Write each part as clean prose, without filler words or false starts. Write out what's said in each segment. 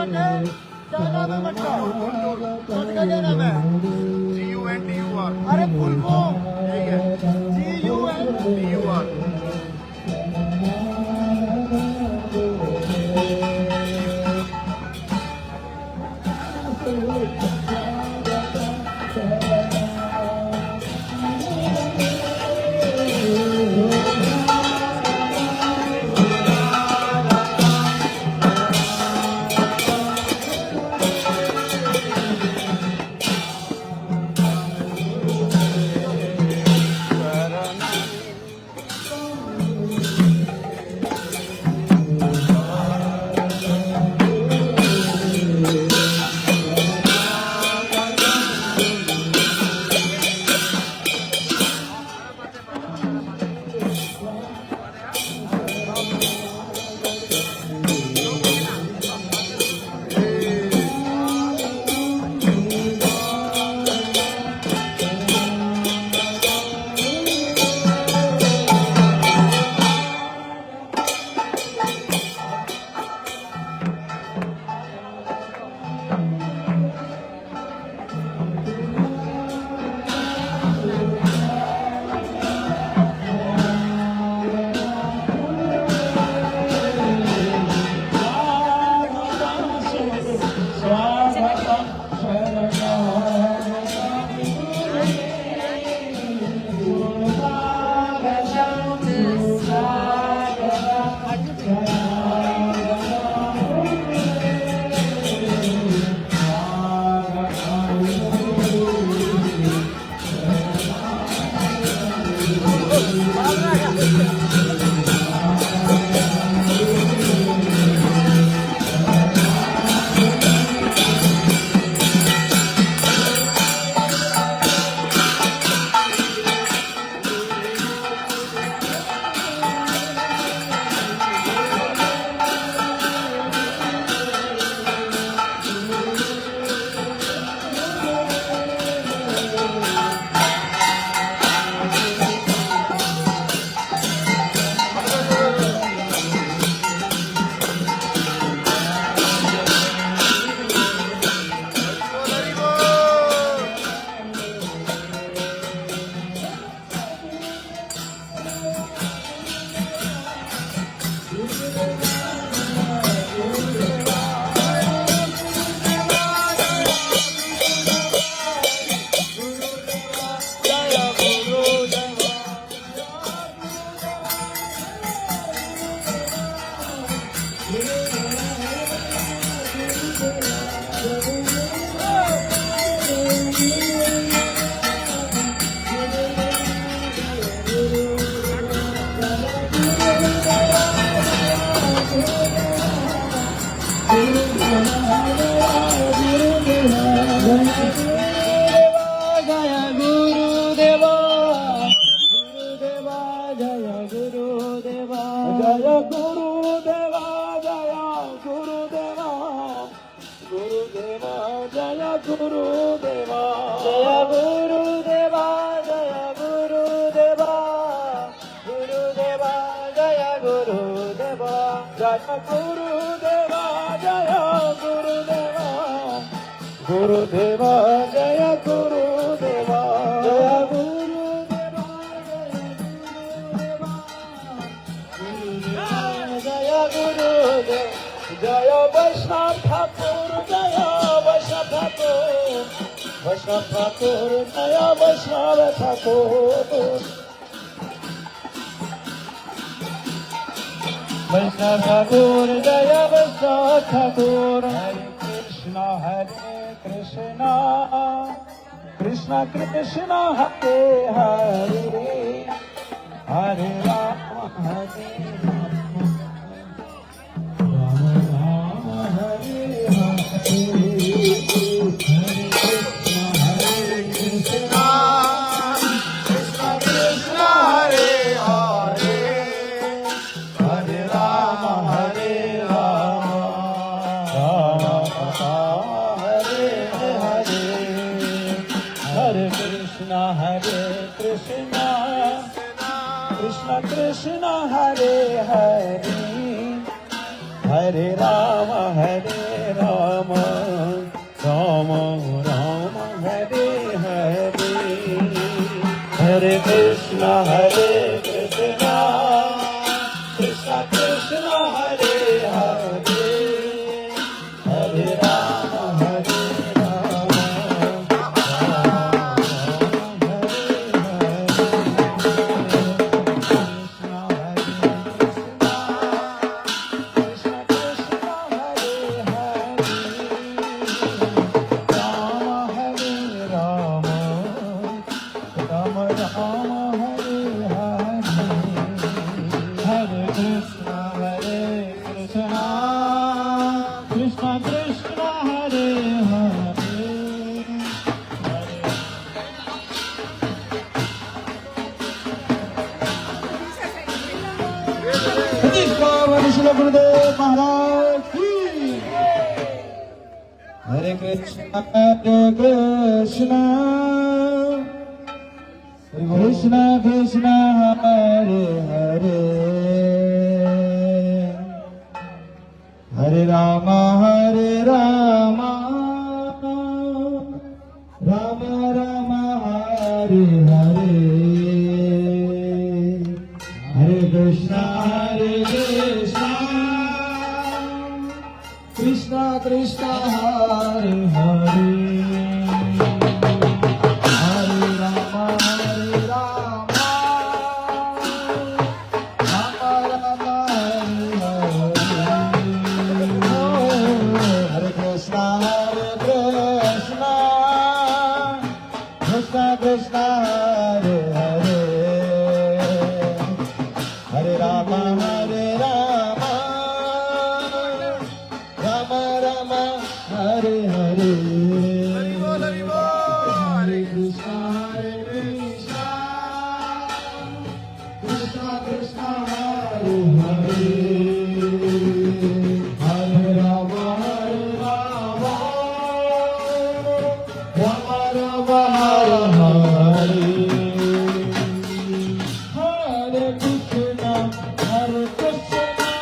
के क्या नाम है बच्चा? खुद का क्या नाम है? GUNDUR। अरे फुल फॉर्म ठीक है। GUNDUR। DUR। गुरुदेवा जय गुरुदेवा जय गुरुदेवा जय गुरुदेव जय वैष्णव ठाकुर जय वैष्णव ठाकुर वैष्णव ठाकुर जय वैष्णव ठाकुर वैष्णव ठाकुर जय वैष्णव ठाकुर हरे कृष्णा कृष्णा कृष्णा हरे हरे हरे राम हरे राम राम हरे हरे हरे कृष्णा कृष्णा कृष्णा हरे हरे हरे राम हरे राम राम राम हरे हरे हरे कृष्णा कृष्णा कृष्णा हरे हरे हरे राम हरे Ram Rama Rama Hare Hare Hare Krishna Krishna Krishna Hare Hare Hare Rama Gurudev Maharaj ki Hare Krishna Krishna Krishna Hare Hare Hare Rama Rama Rama Hare Hare Hare Krishna Krishna Krishna Hare Hare Hare Rama Rama Rama Hare Hare Hare Krishna Krishna Krishna Hare Hare Hare Rama Hare Hare Hare Krishna Krishna Krishna Hare Hare Hare Rama Rama Rama Hare Hare Krishna Krishna Krishna Hare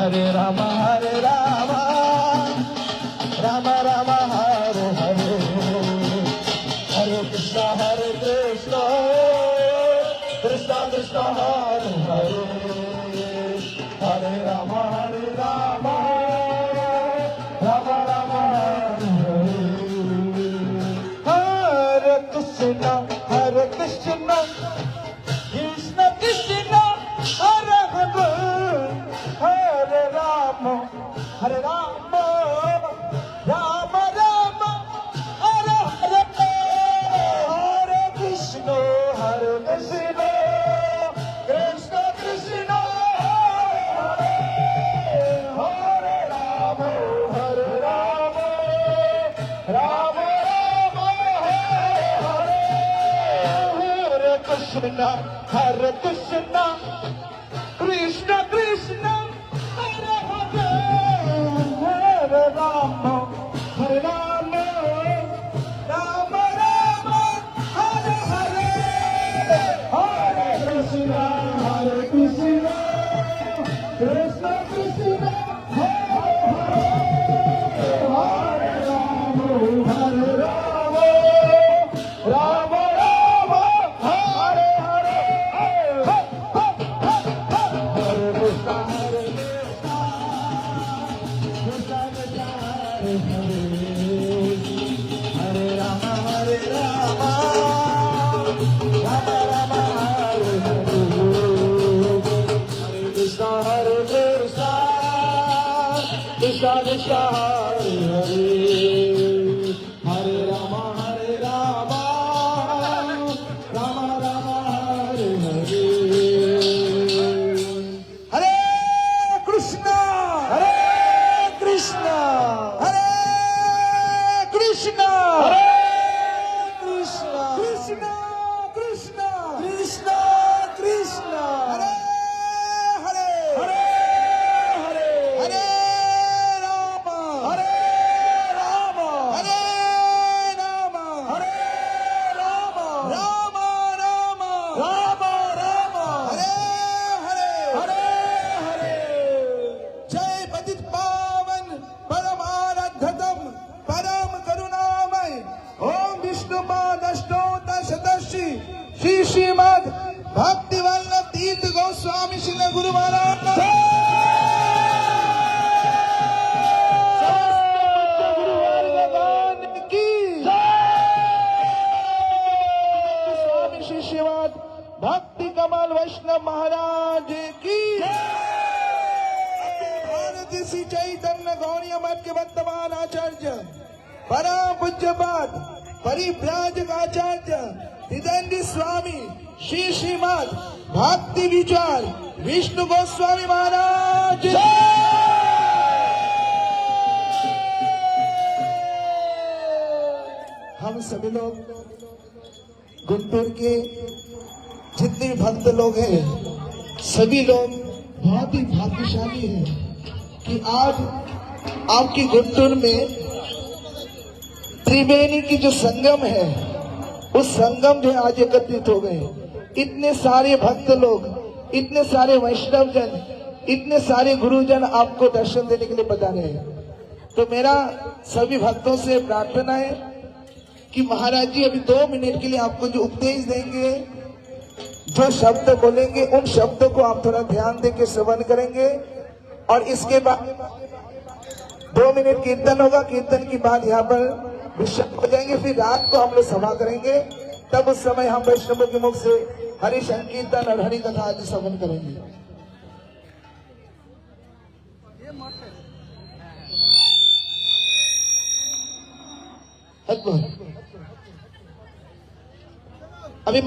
Hare Rama, Rama Rama, Hare Hare, Hare Krishna, Krishna Krishna, Hare Hare, Hare Rama, Rama Rama, Hare Krishna, Krishna Krishna, Hare Hare, Hare Rama, Rama Rama, Hare Hare, Hare Krishna, Krishna Krishna, Hare Rama, Rama Rama, Hare Krishna, Krishna Krishna, Hare Hare, Hare Rama, Rama Rama, Hare Hare, Hare Krishna, Krishna Krishna, Hare Hare, Hare Rama, Rama Rama, Hare Hare, Hare Krishna, Krishna Krishna, Hare Hare, Hare Rama, Rama Rama, Hare Hare, Hare Krishna, Krishna Krishna, Hare Hare, Hare Rama, Rama Rama, Hare Hare, Hare Krishna, Krishna Krishna, Krishna Krishna, Krishna Krishna, Hare Hare, Hare Rama, Rama Hare Rama, Rama Rama, Hare Hare, जय पतित पावन परमाराध्यतम परम करुणामय ओम विष्णुपाद अष्टोत्तर शतश्री श्री श्रीमद् भक्ति वल्लभ तीर्थ गोस्वामी श्री गुरु महाराज की स्वामी श्री श्रीमद् भक्ति कमल वैष्णव महाराज की भारत श्री चैतन्य गौड़ीय मठ के वर्तमान आचार्य परम पूज्यपाद परिव्राजक आचार्य हृदय स्वामी श्री श्रीमद् भक्ति विचार विष्णु गोस्वामी महाराज हम सभी लोग गुंटूर के जितने भी भक्त लोग हैं सभी लोग बहुत ही भाग्यशाली हैं कि आज आपकी गुंटूर में त्रिवेणी की जो संगम है उस संगम जो आज एकत्रित हो गए। इतने सारे भक्त लोग, इतने सारे वैष्णव जन, इतने सारे गुरुजन आपको दर्शन देने के लिए पधारे हैं। तो मेरा सभी भक्तों से प्रार्थना है कि महाराज जी अभी 2 मिनट के लिए आपको जो उपदेश देंगे, जो शब्द बोलेंगे, उन शब्दों को आप थोड़ा ध्यान देकर श्रवण करेंगे और इसके बाद 2 मिनट कीर्तन होगा। कीर्तन के बाद यहाँ पर विश्राम हो जाएंगे। फिर रात को हम लोग सभा करेंगे, तब उस समय हम वैष्णवों के मुख से हरि संकीर्तन और हरि कथा आदि श्रवण करेंगे। अभी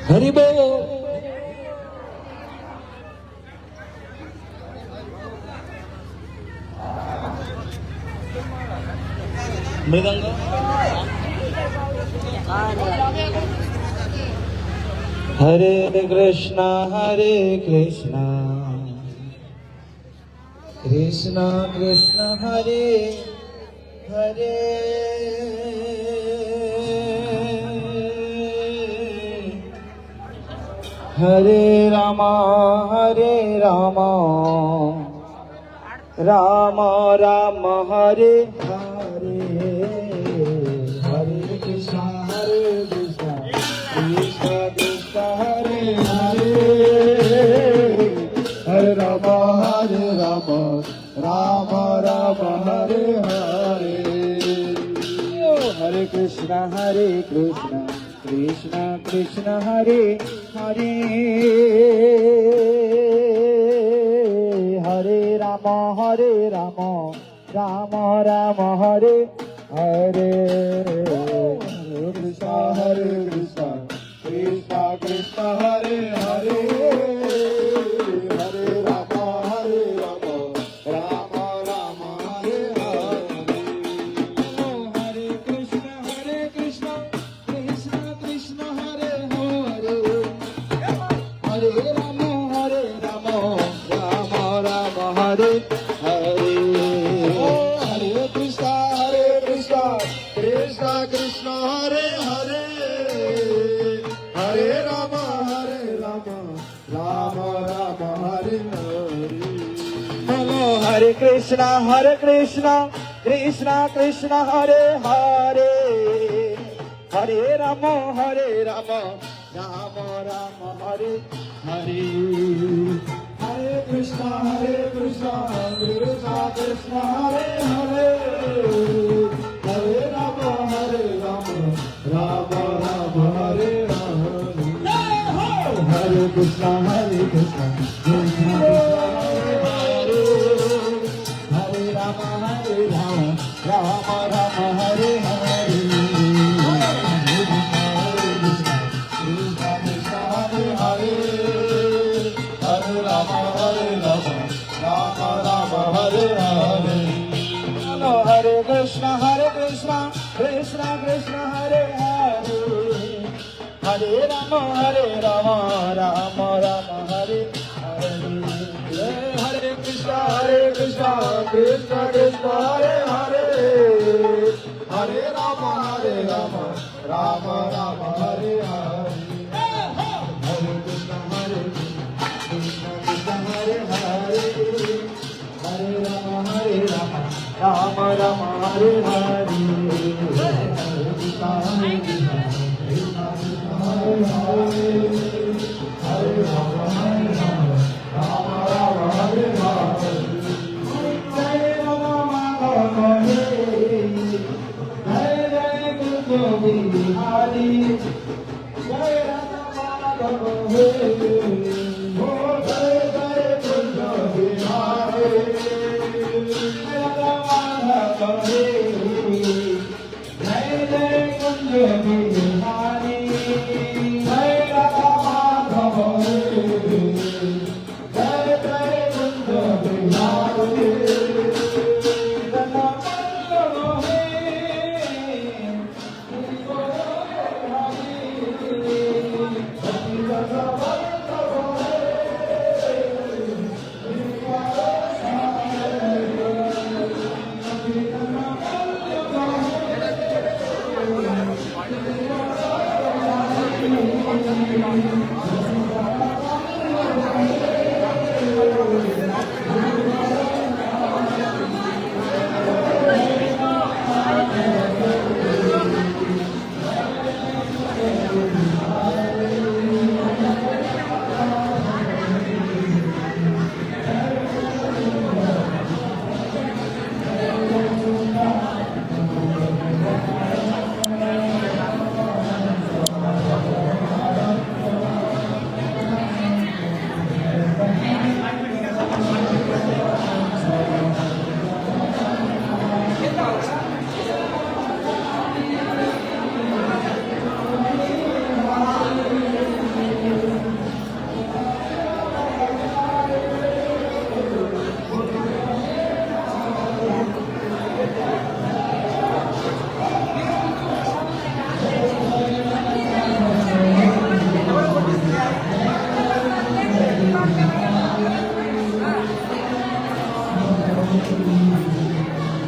हरि बोल। मृदंग हरे कृष्णा कृष्णा कृष्णा हरे हरे हरे रामा राम राम हरे हरे हरे कृष्ण कृष्ण कृष्ण हरे हरे हरे राम राम राम हरे हरे हरे कृष्ण कृष्ण कृष्ण हरे हरे हरे राम राम राम हरे हरे कृष्ण कृष्ण कृष्ण हरे हरे हरे राम राम राम हरे हरे हरे कृष्ण कृष्ण कृष्ण हरे हरे हरे राम राम राम हरे हरे हरे कृष्ण कृष्ण कृष्ण हरे हरे हरे राम राम राम हरे हरे बोलो हरे कृष्ण कृष्ण कृष्ण हरे हरे हरे राम राम राम हरे हरे हरे कृष्ण कृष्ण कृष्ण हरे हरे हरे राम राम राम हरे हरे हरे कृष्ण कृष्ण हरे हरे हरे राम राम राम हरे हरे हरे राम राम राम हरे हरे बोलो हरे कृष्ण कृष्ण कृष्ण हरे हरे हरे राम राम राम हरे हरे हरे कृष्ण कृष्ण कृष्ण हरे हरे हरे राम राम राम हरे हरे हरे कृष्ण कृष्ण कृष्ण हरे हरे हरे राम राम राम हरे हरे हरे कृष्ण कृष्ण हरे हरे हरे राम राम राम हरे हरे जय राम हरे जय जय गुरु बिहारी जय राम हरे हो जय जय गुरु बिहारी जय राम हरे जय जय गुरु बिहारी जय राम हरे जय जय गुरु बिहारी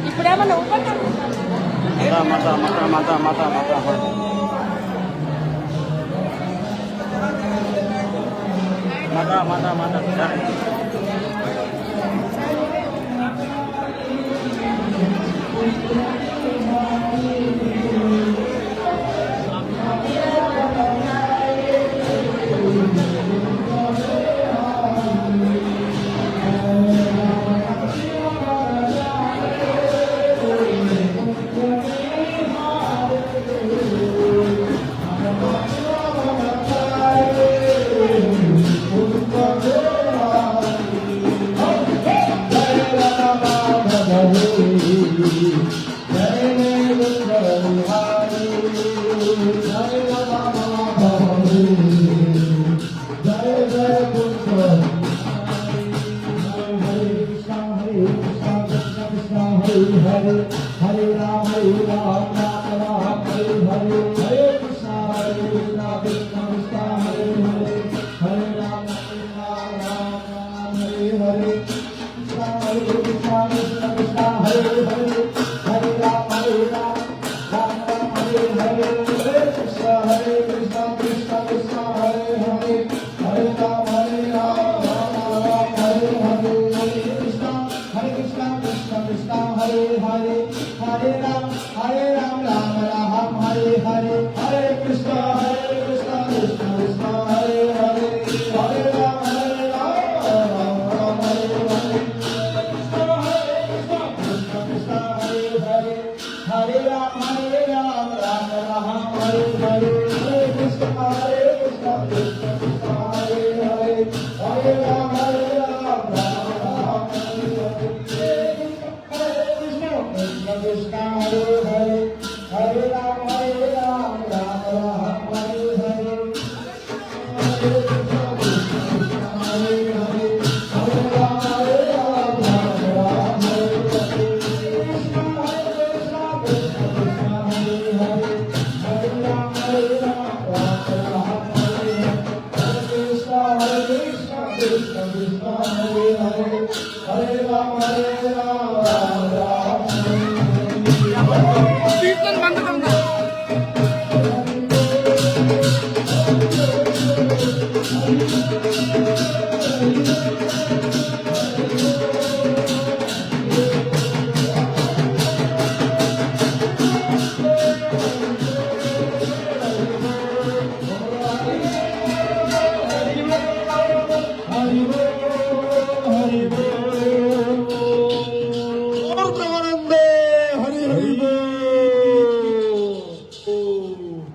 ఇప్పుడేమన్నా ఊపండి हरे कीर्तन बंद करना। Hare